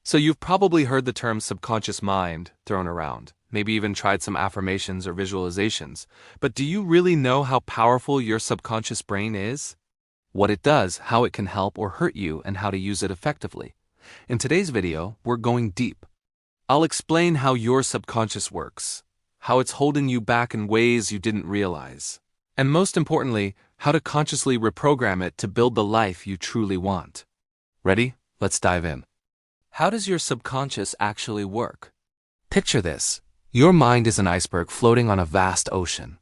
So you've probably heard the term subconscious mind thrown around, maybe even tried some affirmations or visualizations, but do you really know how powerful your subconscious brain is? What it does, how it can help or hurt you, and how to use it effectively. In today's video, we're going deep. I'll explain how your subconscious works, how it's holding you back in ways you didn't realize, and most importantly, how to consciously reprogram it to build the life you truly want. Ready? Let's dive in. How does your subconscious actually work? Picture this. Your mind is an iceberg floating on a vast ocean.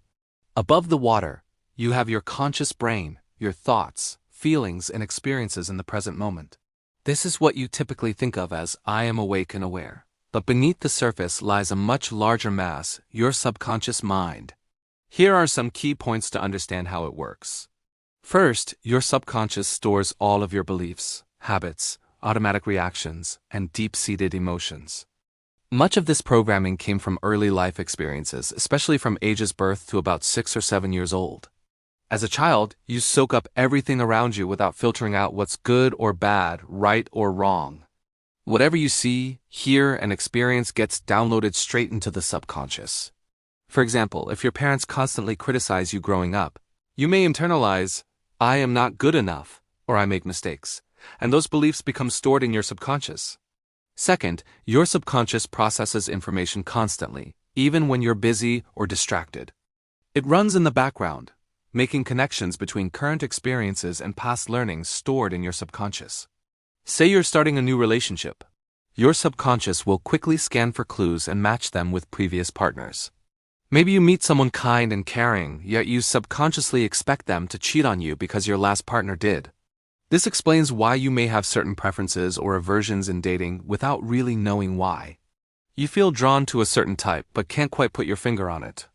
Above the water, you have your conscious brain, your thoughts, feelings, and experiences in the present moment. This is what you typically think of as I am awake and aware. But beneath the surface lies a much larger mass, your subconscious mind. Here are some key points to understand how it works. First, your subconscious stores all of your beliefs, habits, automatic reactions, and deep-seated emotions. Much of this programming came from early life experiences, especially from ages birth to about 6 or 7 years old. As a child, you soak up everything around you without filtering out what's good or bad, right or wrong. Whatever you see, hear, and experience gets downloaded straight into the subconscious. For example, if your parents constantly criticize you growing up, you may internalize, I am not good enough, or I make mistakes, and those beliefs become stored in your subconscious. Second, your subconscious processes information constantly, even when you're busy or distracted. It runs in the background, making connections between current experiences and past learnings stored in your subconscious. Say you're starting a new relationship. Your subconscious will quickly scan for clues and match them with previous partners. Maybe you meet someone kind and caring, yet you subconsciously expect them to cheat on you because your last partner did. This explains why you may have certain preferences or aversions in dating without really knowing why. You feel drawn to a certain type but can't quite put your finger on it.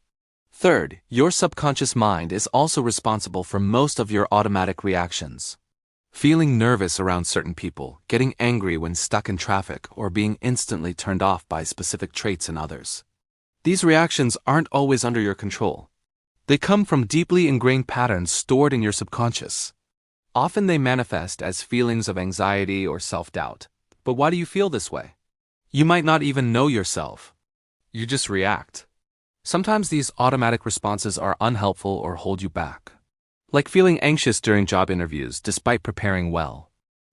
Third, your subconscious mind is also responsible for most of your automatic reactions. Feeling nervous around certain people, getting angry when stuck in traffic, or being instantly turned off by specific traits in others. These reactions aren't always under your control. They come from deeply ingrained patterns stored in your subconscious. Often they manifest as feelings of anxiety or self-doubt. But why do you feel this way? You might not even know yourself. You just react. Sometimes these automatic responses are unhelpful or hold you back. Like feeling anxious during job interviews despite preparing well.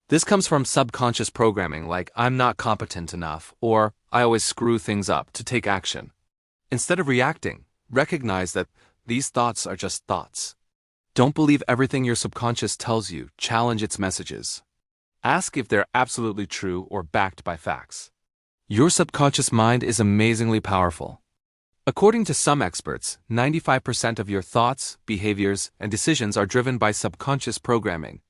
This comes from subconscious programming like I'm not competent enough or I always screw things up to take action. Instead of reacting, recognize that these thoughts are just thoughts. Don't believe everything your subconscious tells you, challenge its messages. Ask if they're absolutely true or backed by facts. Your subconscious mind is amazingly powerful. According to some experts, 95% of your thoughts, behaviors, and decisions are driven by subconscious programming.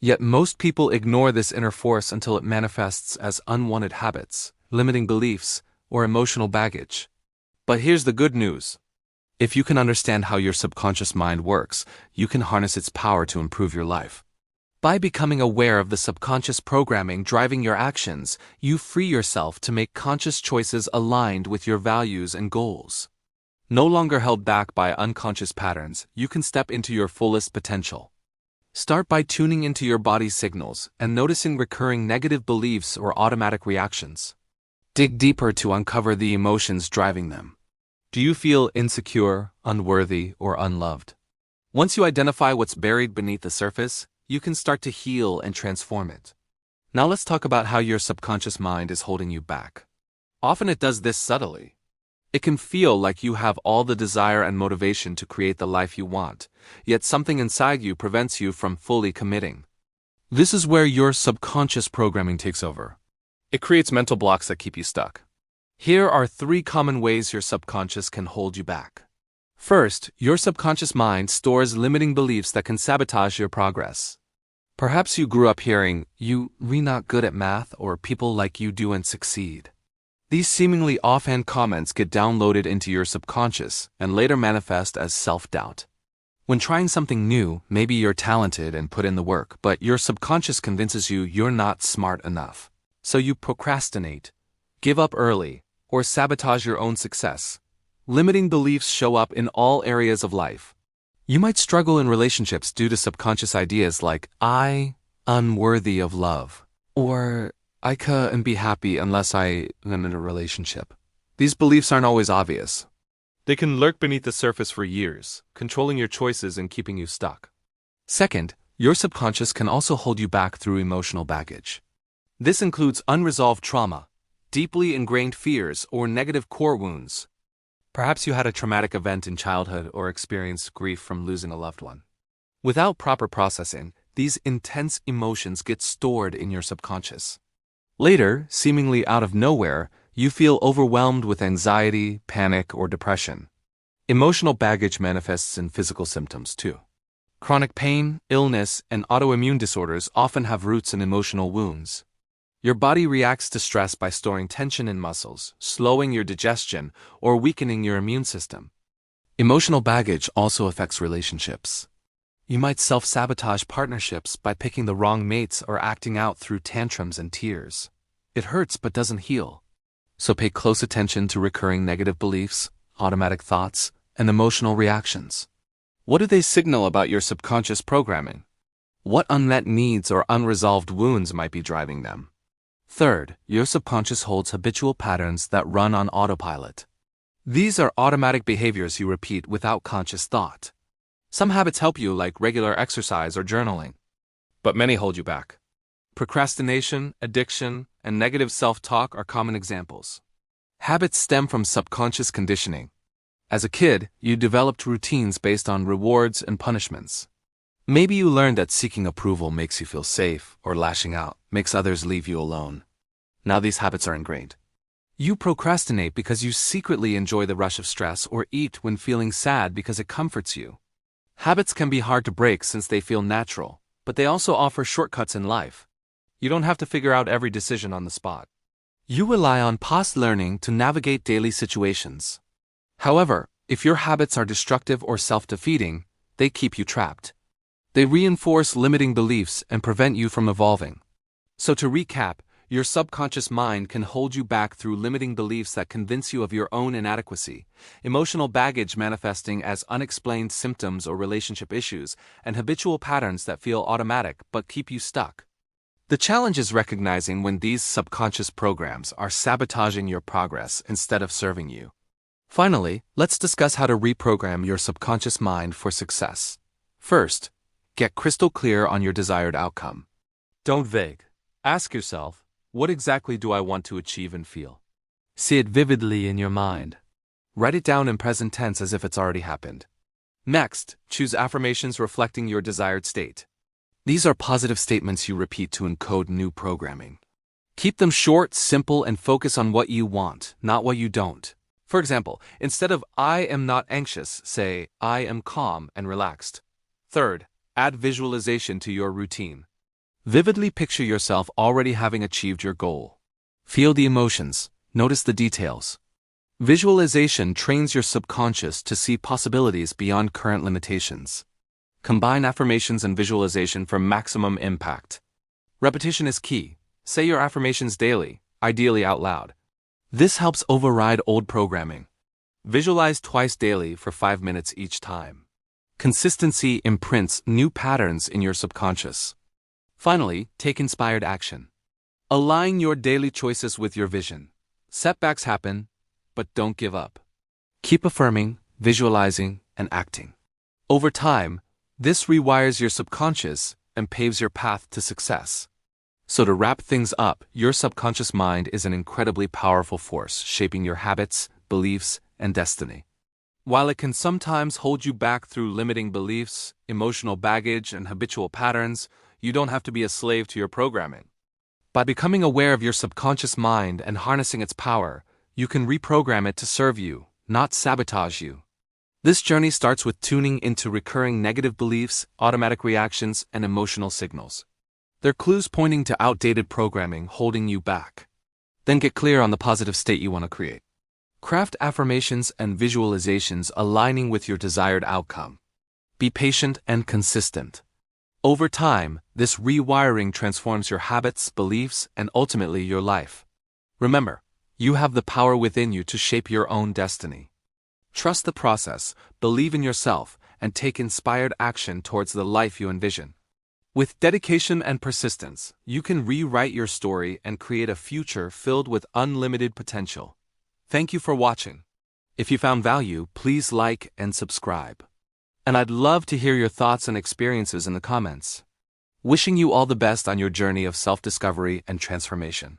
Yet most people ignore this inner force until it manifests as unwanted habits, limiting beliefs, or emotional baggage. But here's the good news. If you can understand how your subconscious mind works, you can harness its power to improve your life. By becoming aware of the subconscious programming driving your actions, you free yourself to make conscious choices aligned with your values and goals. No longer held back by unconscious patterns, you can step into your fullest potential. Start by tuning into your body's signals and noticing recurring negative beliefs or automatic reactions. Dig deeper to uncover the emotions driving them. Do you feel insecure, unworthy, or unloved? Once you identify what's buried beneath the surface, you can start to heal and transform it. Now let's talk about how your subconscious mind is holding you back. Often it does this subtly. It can feel like you have all the desire and motivation to create the life you want, yet something inside you prevents you from fully committing. This is where your subconscious programming takes over. It creates mental blocks that keep you stuck. Here are 3 common ways your subconscious can hold you back. First, your subconscious mind stores limiting beliefs that can sabotage your progress. Perhaps you grew up hearing, "You really not good at math," or "people like you do and succeed." These seemingly offhand comments get downloaded into your subconscious and later manifest as self-doubt. When trying something new, maybe you're talented and put in the work, but your subconscious convinces you you're not smart enough. So you procrastinate, give up early, or sabotage your own success. Limiting beliefs show up in all areas of life. You might struggle in relationships due to subconscious ideas like, I unworthy of love, or I can't be happy unless I'm in a relationship. These beliefs aren't always obvious. They can lurk beneath the surface for years, controlling your choices and keeping you stuck. Second, your subconscious can also hold you back through emotional baggage. This includes unresolved trauma, deeply ingrained fears, or negative core wounds. Perhaps you had a traumatic event in childhood or experienced grief from losing a loved one. Without proper processing, these intense emotions get stored in your subconscious. Later, seemingly out of nowhere, you feel overwhelmed with anxiety, panic, or depression. Emotional baggage manifests in physical symptoms too. Chronic pain, illness, and autoimmune disorders often have roots in emotional wounds. Your body reacts to stress by storing tension in muscles, slowing your digestion, or weakening your immune system. Emotional baggage also affects relationships. You might self-sabotage partnerships by picking the wrong mates or acting out through tantrums and tears. It hurts but doesn't heal. So pay close attention to recurring negative beliefs, automatic thoughts, and emotional reactions. What do they signal about your subconscious programming? What unmet needs or unresolved wounds might be driving them? Third, your subconscious holds habitual patterns that run on autopilot. These are automatic behaviors you repeat without conscious thought. Some habits help you, like regular exercise or journaling, but many hold you back. Procrastination, addiction, and negative self-talk are common examples. Habits stem from subconscious conditioning. As a kid, you developed routines based on rewards and punishments. Maybe you learned that seeking approval makes you feel safe, or lashing out makes others leave you alone. Now these habits are ingrained. You procrastinate because you secretly enjoy the rush of stress, or eat when feeling sad because it comforts you. Habits can be hard to break since they feel natural, but they also offer shortcuts in life. You don't have to figure out every decision on the spot. You rely on past learning to navigate daily situations. However, if your habits are destructive or self-defeating, they keep you trapped. They reinforce limiting beliefs and prevent you from evolving. So to recap, your subconscious mind can hold you back through limiting beliefs that convince you of your own inadequacy, emotional baggage manifesting as unexplained symptoms or relationship issues, and habitual patterns that feel automatic but keep you stuck. The challenge is recognizing when these subconscious programs are sabotaging your progress instead of serving you. Finally, let's discuss how to reprogram your subconscious mind for success. First, get crystal clear on your desired outcome. Don't vague. Ask yourself, what exactly do I want to achieve and feel? See it vividly in your mind. Write it down in present tense as if it's already happened. Next, choose affirmations reflecting your desired state. These are positive statements you repeat to encode new programming. Keep them short, simple, and focus on what you want, not what you don't. For example, instead of "I am not anxious," say "I am calm and relaxed." Third, add visualization to your routine. Vividly picture yourself already having achieved your goal. Feel the emotions, notice the details. Visualization trains your subconscious to see possibilities beyond current limitations. Combine affirmations and visualization for maximum impact. Repetition is key. Say your affirmations daily, ideally out loud. This helps override old programming. Visualize twice daily for 5 minutes each time. Consistency imprints new patterns in your subconscious. Finally, take inspired action. Align your daily choices with your vision. Setbacks happen, but don't give up. Keep affirming, visualizing, and acting. Over time, this rewires your subconscious and paves your path to success. So to wrap things up, your subconscious mind is an incredibly powerful force shaping your habits, beliefs, and destiny. While it can sometimes hold you back through limiting beliefs, emotional baggage, and habitual patterns, you don't have to be a slave to your programming. By becoming aware of your subconscious mind and harnessing its power, you can reprogram it to serve you, not sabotage you. This journey starts with tuning into recurring negative beliefs, automatic reactions, and emotional signals. They're clues pointing to outdated programming holding you back. Then get clear on the positive state you want to create. Craft affirmations and visualizations aligning with your desired outcome. Be patient and consistent. Over time, this rewiring transforms your habits, beliefs, and ultimately your life. Remember, you have the power within you to shape your own destiny. Trust the process, believe in yourself, and take inspired action towards the life you envision. With dedication and persistence, you can rewrite your story and create a future filled with unlimited potential. Thank you for watching. If you found value, please like and subscribe. And I'd love to hear your thoughts and experiences in the comments. Wishing you all the best on your journey of self-discovery and transformation.